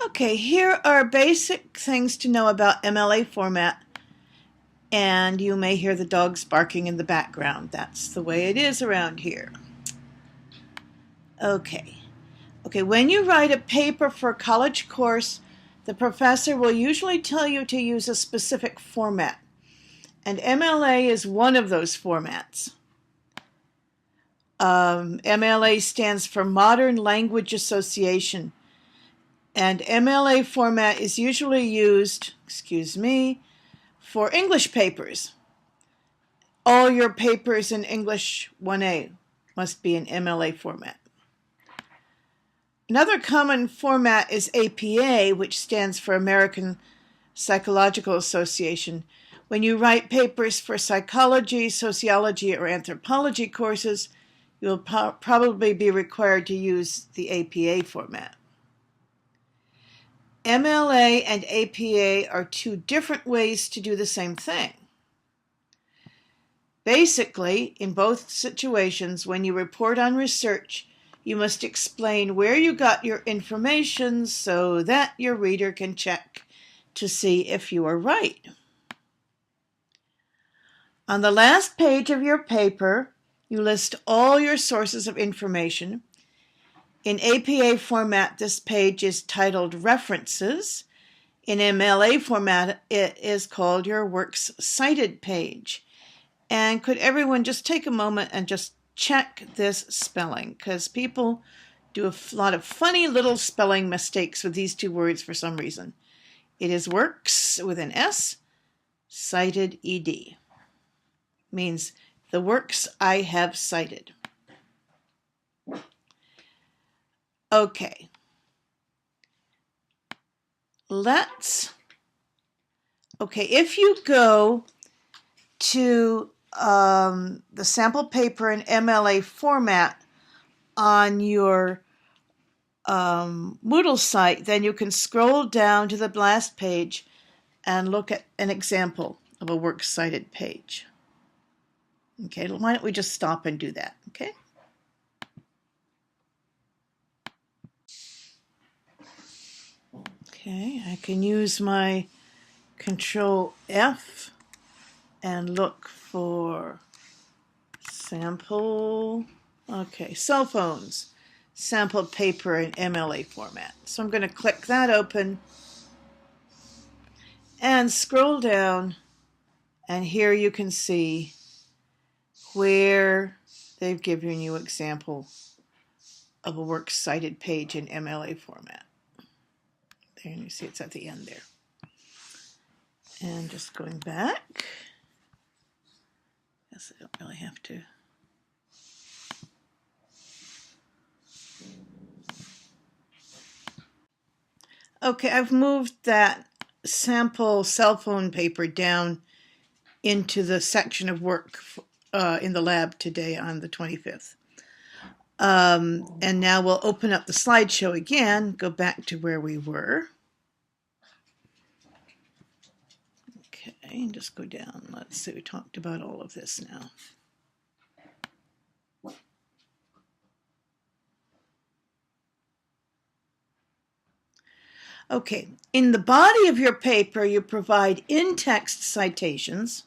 Okay, here are basic things to know about MLA format, and you may hear the dogs barking in the background. That's the way it is around here. Okay, when you write a paper for a college course, the professor will usually tell you to use a specific format, and MLA is one of those formats. MLA stands for Modern Language Association, and MLA format is usually used, for English papers. All your papers in English 1A must be in MLA format. Another common format is APA, which stands for American Psychological Association. When you write papers for psychology, sociology, or anthropology courses, you'll probably be required to use the APA format. MLA and APA are two different ways to do the same thing. Basically, in both situations, when you report on research, you must explain where you got your information so that your reader can check to see if you are right. On the last page of your paper, you list all your sources of information. In APA format, this page is titled References. In MLA format, it is called your Works Cited page. And could everyone just take a moment and just check this spelling, because people do a lot of funny little spelling mistakes with these two words for some reason. It is works with an S, cited ed. Means the works I have cited. Okay. If you go to the sample paper in MLA format on your Moodle site, then you can scroll down to the last page and look at an example of a works cited page. Okay, why don't we just stop and do that, okay? Okay, I can use my Control F and look for sample, cell phones, sample paper in MLA format. So I'm going to click that open and scroll down, and here you can see where they've given you an example of a works cited page in MLA format. There, and you see it's at the end there. And just going back, guess I don't really have to. Okay, I've moved that sample cell phone paper down into the section of work in the lab today on the 25th. And now we'll open up the slideshow again, go back to where we were. Okay, and just go down. Let's see, we talked about all of this now. Okay, in the body of your paper, you provide in-text citations.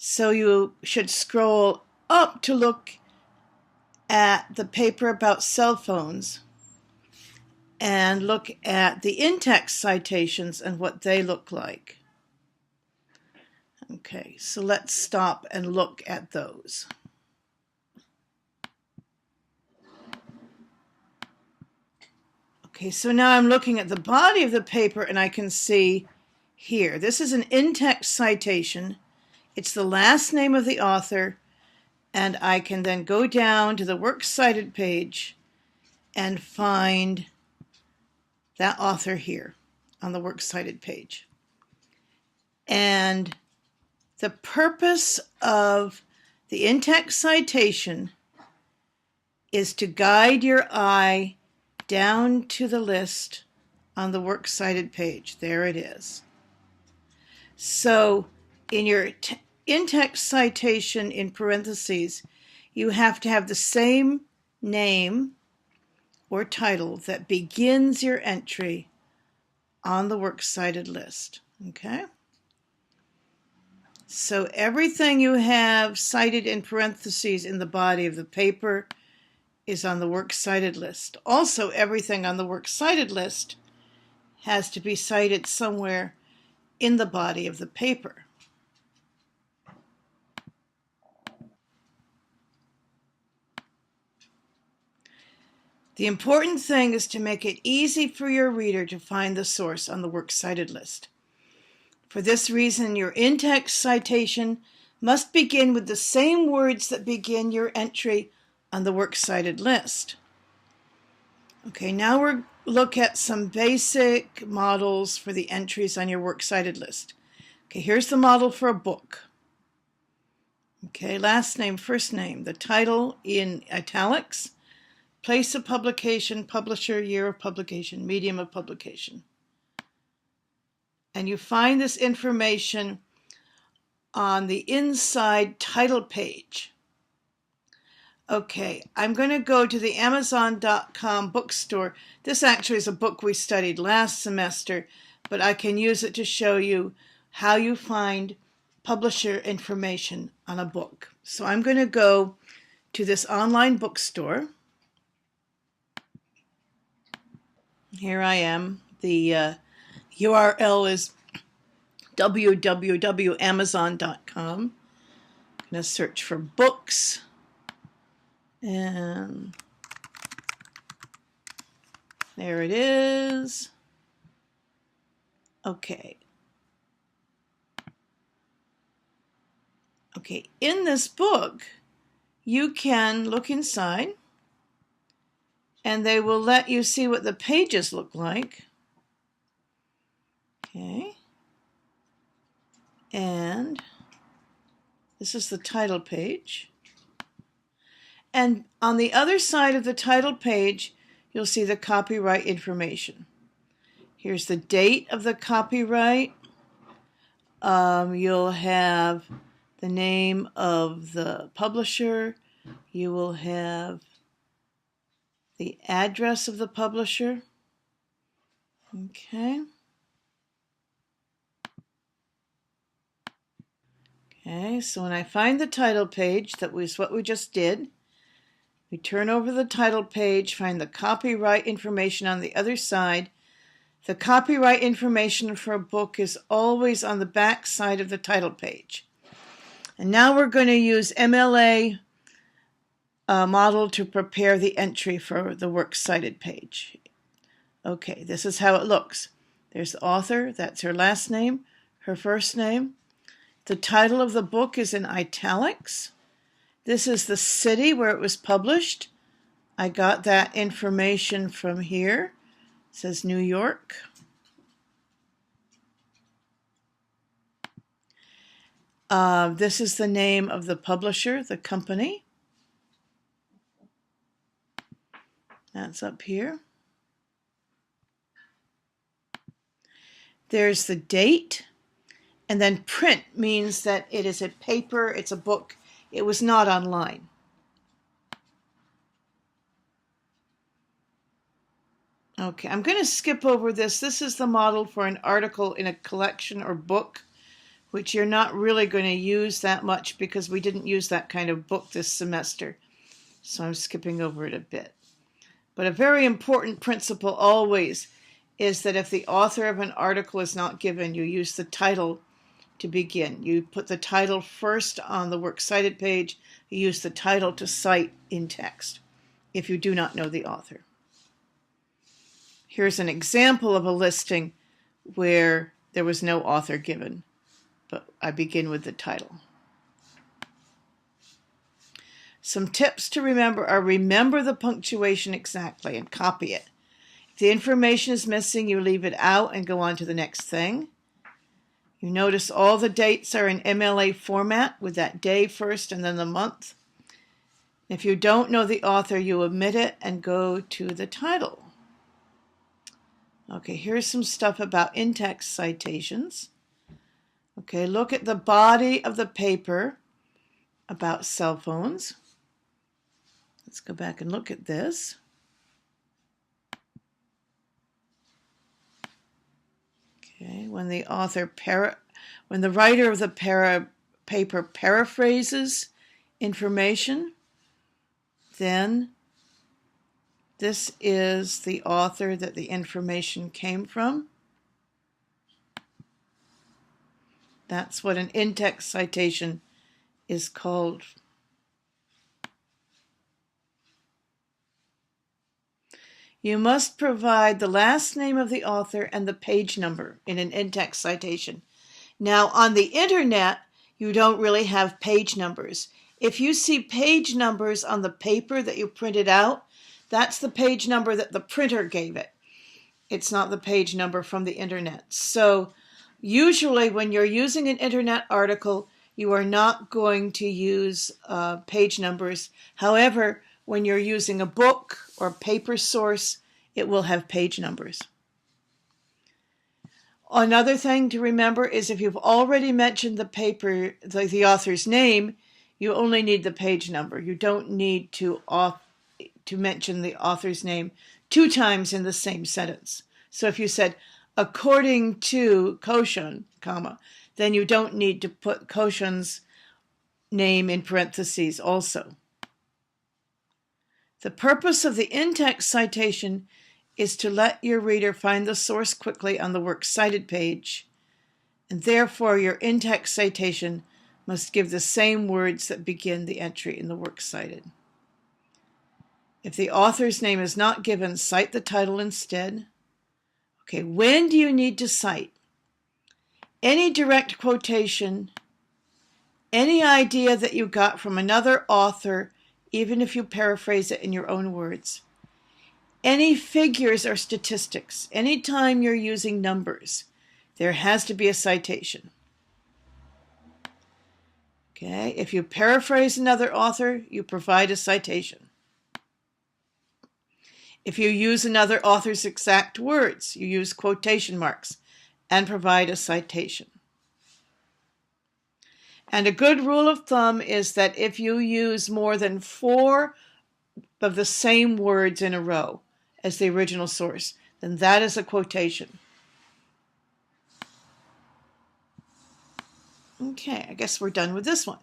So you should scroll up to look at the paper about cell phones and look at the in-text citations and what they look like. Okay, so let's stop and look at those. Okay, so now I'm looking at the body of the paper and I can see here, this is an in-text citation. It's the last name of the author, and I can then go down to the Works Cited page and find that author here on the Works Cited page. And the purpose of the in-text citation is to guide your eye down to the list on the Works Cited page. There it is. So in your in-text citation in parentheses, you have to have the same name or title that begins your entry on the works cited list. Okay? So everything you have cited in parentheses in the body of the paper is on the works cited list. Also, everything on the works cited list has to be cited somewhere in the body of the paper. The important thing is to make it easy for your reader to find the source on the works cited list. For this reason, your in-text citation must begin with the same words that begin your entry on the works cited list. Okay, now we'll look at some basic models for the entries on your works cited list. Okay, here's the model for a book. Okay, last name, first name, the title in italics, place of publication, publisher, year of publication, medium of publication. And you find this information on the inside title page. Okay, I'm going to go to the Amazon.com bookstore. This actually is a book we studied last semester, but I can use it to show you how you find publisher information on a book. So I'm going to go to this online bookstore. Here I am. The URL is www.amazon.com. I'm going to search for books. And there it is. Okay. Okay, in this book, you can look inside, and they will let you see what the pages look like. Okay. And this is the title page. And on the other side of the title page, you'll see the copyright information. Here's the date of the copyright. You'll have the name of the publisher. You will have the address of the publisher. Okay. Okay, so when I find the title page, that was what we just did. We turn over the title page, find the copyright information on the other side. The copyright information for a book is always on the back side of the title page. And now we're going to use MLA model to prepare the entry for the works cited page. Okay, this is how it looks. There's the author, that's her last name, her first name. The title of the book is in italics. This is the city where it was published. I got that information from here. It says New York. This is the name of the publisher, the company. That's up here. There's the date. And then print means that it is a paper, it's a book. It was not online. Okay, I'm going to skip over this. This is the model for an article in a collection or book, which you're not really going to use that much because we didn't use that kind of book this semester. So I'm skipping over it a bit. But a very important principle always is that if the author of an article is not given, you use the title to begin. You put the title first on the works cited page. You use the title to cite in text if you do not know the author. Here's an example of a listing where there was no author given, but I begin with the title. Some tips to remember are remember the punctuation exactly and copy it. If the information is missing, you leave it out and go on to the next thing. You notice all the dates are in MLA format with that day first and then the month. If you don't know the author, you omit it and go to the title. Okay, here's some stuff about in-text citations. Okay, look at the body of the paper about cell phones. Let's go back and look at this. when the when the writer of the paper paraphrases information, then this is the author that the information came from. That's what an in-text citation is called. You must provide the last name of the author and the page number in an in-text citation. Now, on the internet, you don't really have page numbers. If you see page numbers on the paper that you printed out, that's the page number that the printer gave it. It's not the page number from the internet. So usually when you're using an internet article, you are not going to use page numbers. However, when you're using a book or paper source, it will have page numbers. Another thing to remember is if you've already mentioned the author's name, you only need the page number. You don't need to mention the author's name 2 times in the same sentence. So if you said, according to Quotation, then you don't need to put Quotation's name in parentheses also. The purpose of the in-text citation is to let your reader find the source quickly on the Works Cited page, and therefore your in-text citation must give the same words that begin the entry in the Works Cited. If the author's name is not given, cite the title instead. Okay, when do you need to cite? Any direct quotation, any idea that you got from another author, even if you paraphrase it in your own words. Any figures or statistics, anytime you're using numbers, there has to be a citation. Okay, if you paraphrase another author, you provide a citation. If you use another author's exact words, you use quotation marks and provide a citation. And a good rule of thumb is that if you use more than 4 of the same words in a row as the original source, then that is a quotation. Okay, I guess we're done with this one.